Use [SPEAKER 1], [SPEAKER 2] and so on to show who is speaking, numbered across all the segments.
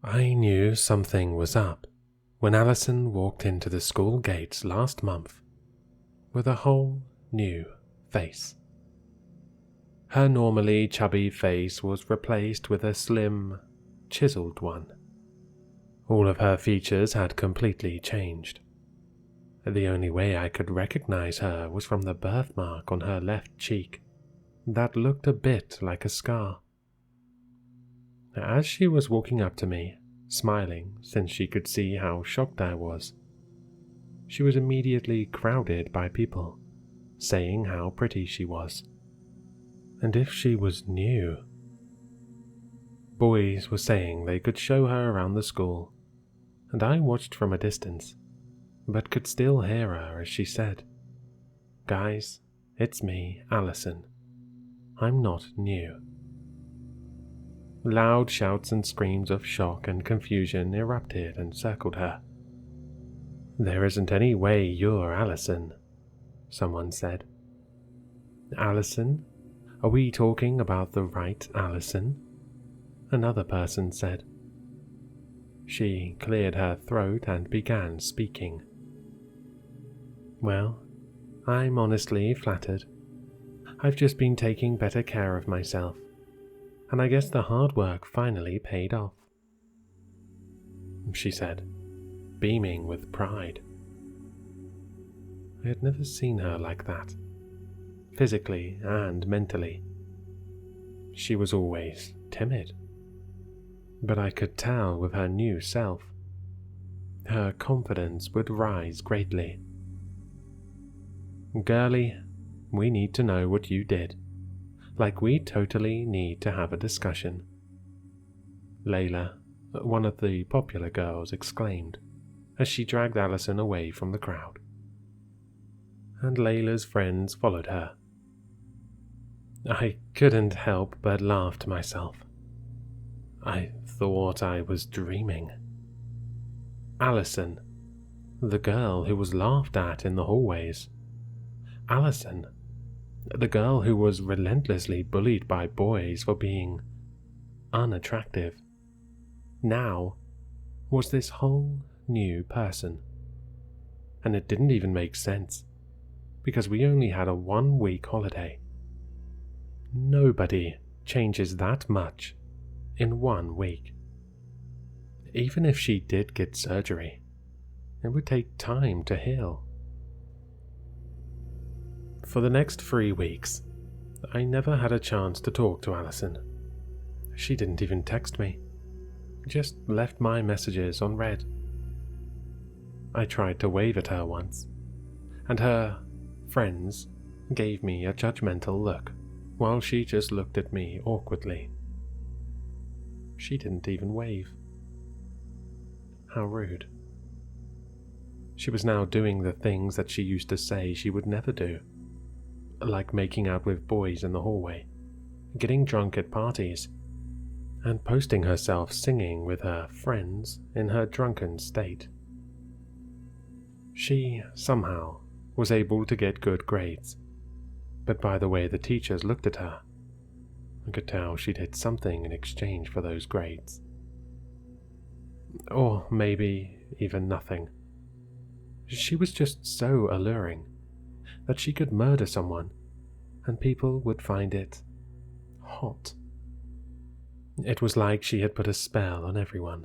[SPEAKER 1] I knew something was up when Alison walked into the school gates last month with a whole new face. Her normally chubby face was replaced with a slim, chiseled one. All of her features had completely changed. The only way I could recognize her was from the birthmark on her left cheek that looked a bit like a scar. As she was walking up to me, smiling since she could see how shocked I was, she was immediately crowded by people, saying how pretty she was, and if she was new. Boys were saying they could show her around the school, and I watched from a distance, but could still hear her as she said, "Guys, it's me, Alison. I'm not new." Loud shouts and screams of shock and confusion erupted and circled her. "There isn't any way you're Alison," someone said. "Alison? Are we talking about the right Alison?" another person said. She cleared her throat and began speaking. "Well, I'm honestly flattered. I've just been taking better care of myself, and I guess the hard work finally paid off," she said, beaming with pride. I had never seen her like that, physically and mentally. She was always timid, but I could tell with her new self, her confidence would rise greatly. "Girlie, we need to know what you did. Like, we totally need to have a discussion," Layla, one of the popular girls, exclaimed as she dragged Alison away from the crowd. And Layla's friends followed her. I couldn't help but laugh to myself. I thought I was dreaming. Alison, the girl who was laughed at in the hallways. Alison, the girl who was relentlessly bullied by boys for being unattractive, now was this whole new person. And it didn't even make sense, because we only had a 1-week holiday. Nobody changes that much in 1 week. Even if she did get surgery, it would take time to heal. For the next 3 weeks, I never had a chance to talk to Alison. She didn't even text me, just left my messages on read. I tried to wave at her once, and her friends gave me a judgmental look while she just looked at me awkwardly. She didn't even wave. How rude. She was now doing the things that she used to say she would never do, like making out with boys in the hallway, getting drunk at parties, and posting herself singing with her friends in her drunken state. She, somehow, was able to get good grades, but by the way the teachers looked at her, I could tell she did something in exchange for those grades. Or maybe even nothing. She was just so alluring that she could murder someone, and people would find it hot. It was like she had put a spell on everyone.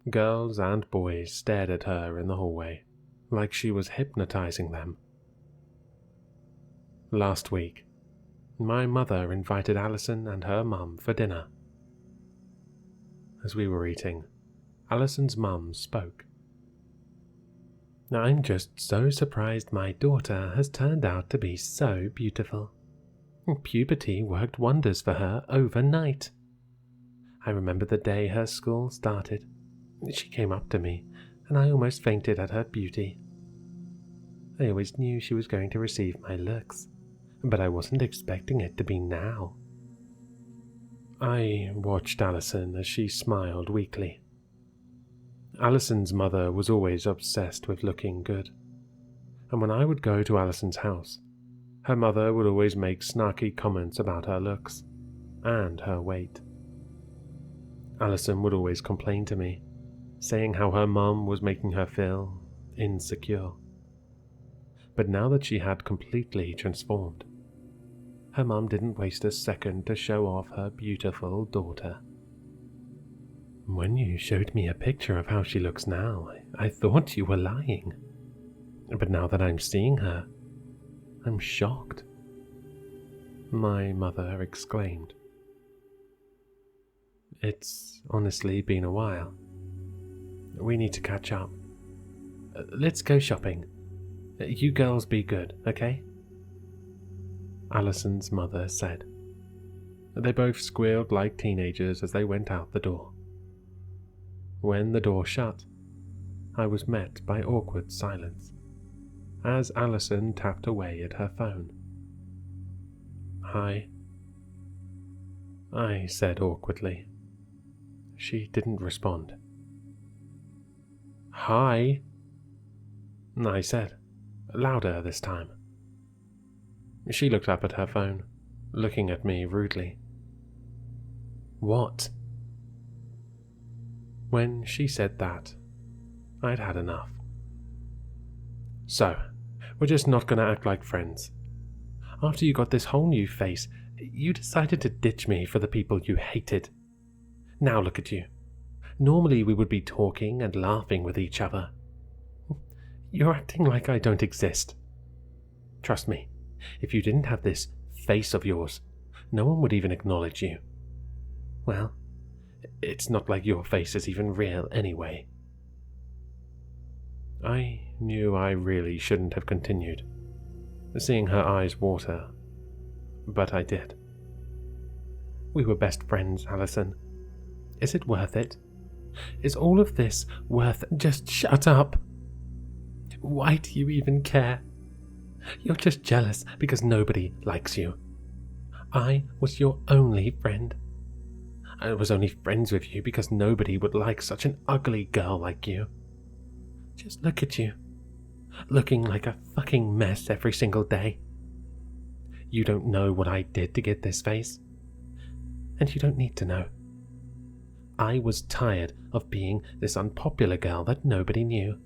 [SPEAKER 1] Girls and boys stared at her in the hallway, like she was hypnotizing them. Last week, my mother invited Alison and her mum for dinner. As we were eating, Alison's mum spoke. "I'm just so surprised my daughter has turned out to be so beautiful. Puberty worked wonders for her overnight. I remember the day her school started. She came up to me, and I almost fainted at her beauty. I always knew she was going to receive my looks, but I wasn't expecting it to be now." I watched Alison as she smiled weakly. Alison's mother was always obsessed with looking good, and when I would go to Alison's house, her mother would always make snarky comments about her looks and her weight. Alison would always complain to me, saying how her mum was making her feel insecure. But now that she had completely transformed, her mum didn't waste a second to show off her beautiful daughter. When you showed me a picture of how she looks now, I thought you were lying. But now that I'm seeing her, I'm shocked, my mother exclaimed. It's honestly been a while. We need to catch up. Let's go shopping. You girls be good, okay? Alison's mother said. They both squealed like teenagers as they went out the door. When the door shut, I was met by awkward silence, as Alison tapped away at her phone. Hi, I said awkwardly. She didn't respond. Hi, I said, louder this time. She looked up at her phone, looking at me rudely. What? When she said that, I'd had enough. So, we're just not going to act like friends. After you got this whole new face, you decided to ditch me for the people you hated. Now look at you. Normally we would be talking and laughing with each other. You're acting like I don't exist. Trust me, if you didn't have this face of yours, no one would even acknowledge you. Well, it's not like your face is even real anyway. I knew I really shouldn't have continued, seeing her eyes water, but I did. We were best friends, Alison. Is it worth it? Is all of this worth... Just shut up! Why do you even care? You're just jealous because nobody likes you. I was your only friend. I was only friends with you because nobody would like such an ugly girl like you. Just look at you, looking like a fucking mess every single day. You don't know what I did to get this face, and you don't need to know. I was tired of being this unpopular girl that nobody knew.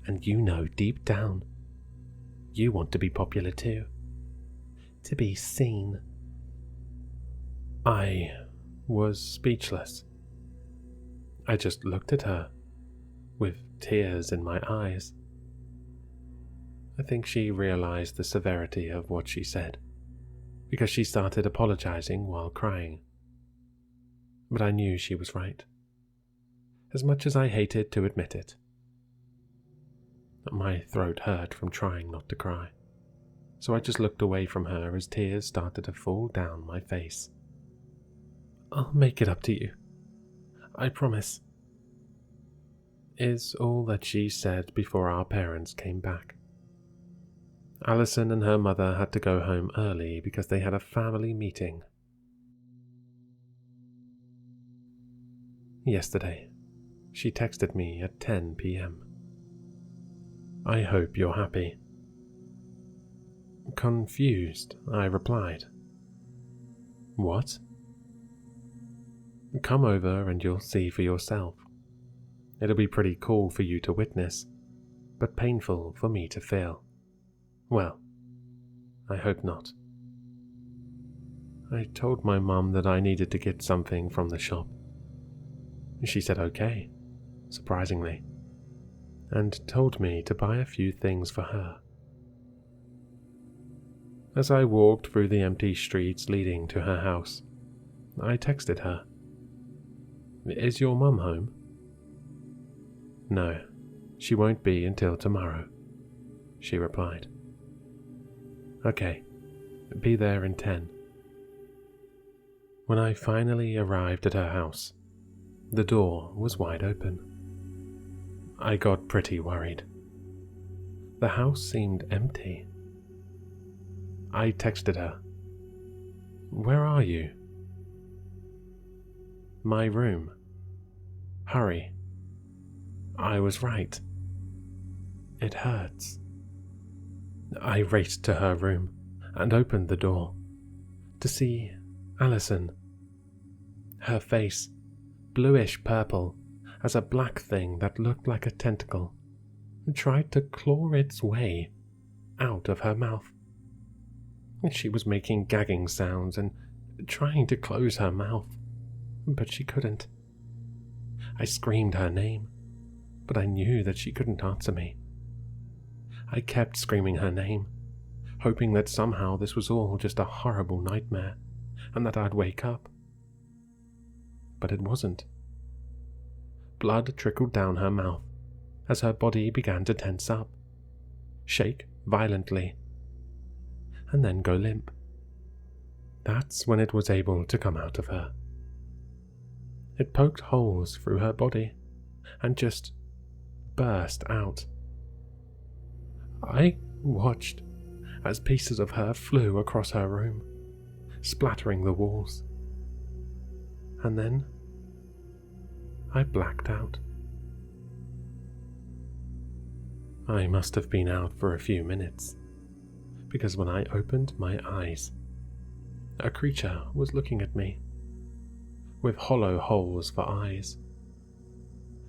[SPEAKER 1] And you know deep down, you want to be popular too. To be seen. I was speechless. I just looked at her, with tears in my eyes. I think she realized the severity of what she said, because she started apologizing while crying. But I knew she was right, as much as I hated to admit it. My throat hurt from trying not to cry, so I just looked away from her as tears started to fall down my face. I'll make it up to you. I promise. Is all that she said before our parents came back. Alison and her mother had to go home early because they had a family meeting. Yesterday, she texted me at 10 p.m. I hope you're happy. Confused, I replied. What? Come over and you'll see for yourself. It'll be pretty cool for you to witness, but painful for me to feel. Well, I hope not. I told my mum that I needed to get something from the shop. She said okay, surprisingly, and told me to buy a few things for her. As I walked through the empty streets leading to her house, I texted her. Is your mum home? No, she won't be until tomorrow, she replied. Okay, be there in 10. When I finally arrived at her house, the door was wide open. I got pretty worried. The house seemed empty. I texted her. Where are you? My room. Hurry. I was right. It hurts. I raced to her room and opened the door to see Alison. Her face bluish purple as a black thing that looked like a tentacle tried to claw its way out of her mouth. She was making gagging sounds and trying to close her mouth, but she couldn't. I screamed her name, but I knew that she couldn't answer me. I kept screaming her name, hoping that somehow this was all just a horrible nightmare and that I'd wake up. But it wasn't. Blood trickled down her mouth as her body began to tense up, shake violently, and then go limp. That's when it was able to come out of her. It poked holes through her body and just burst out. I watched as pieces of her flew across her room, splattering the walls. And then I blacked out. I must have been out for a few minutes, because when I opened my eyes, a creature was looking at me, with hollow holes for eyes.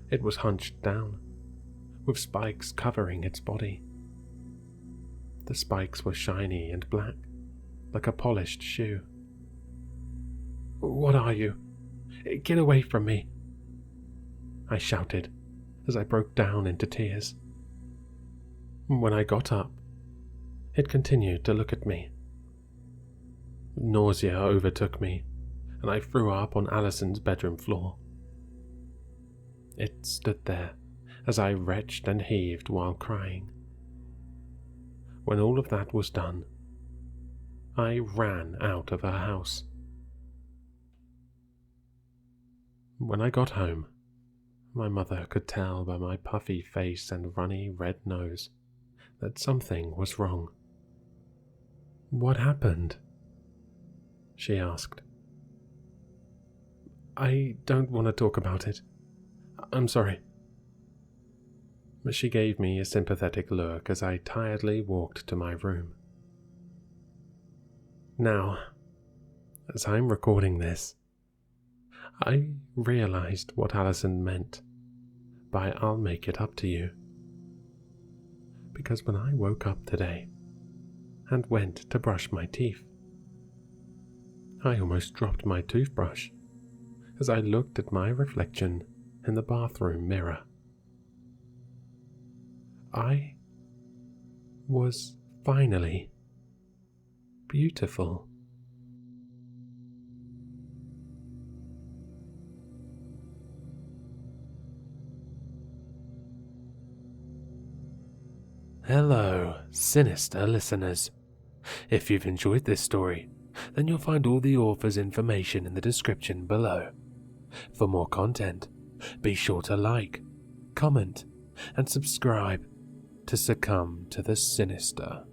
[SPEAKER 1] It was hunched down, with spikes covering its body. The spikes were shiny and black, like a polished shoe. "What are you? Get away from me!" I shouted as I broke down into tears. When I got up, it continued to look at me. Nausea overtook me, and I threw up on Alison's bedroom floor. It stood there as I retched and heaved while crying. When all of that was done, I ran out of her house. When I got home, my mother could tell by my puffy face and runny red nose that something was wrong. "What happened?" she asked. "I don't want to talk about it. I'm sorry." But she gave me a sympathetic look as I tiredly walked to my room. Now, as I'm recording this, I realized what Alison meant by "I'll make it up to you." Because when I woke up today and went to brush my teeth, I almost dropped my toothbrush as I looked at my reflection in the bathroom mirror. I was finally beautiful. Hello, Sinister listeners. If you've enjoyed this story, then you'll find all the author's information in the description below. For more content, be sure to like, comment, and subscribe to succumb to the sinister.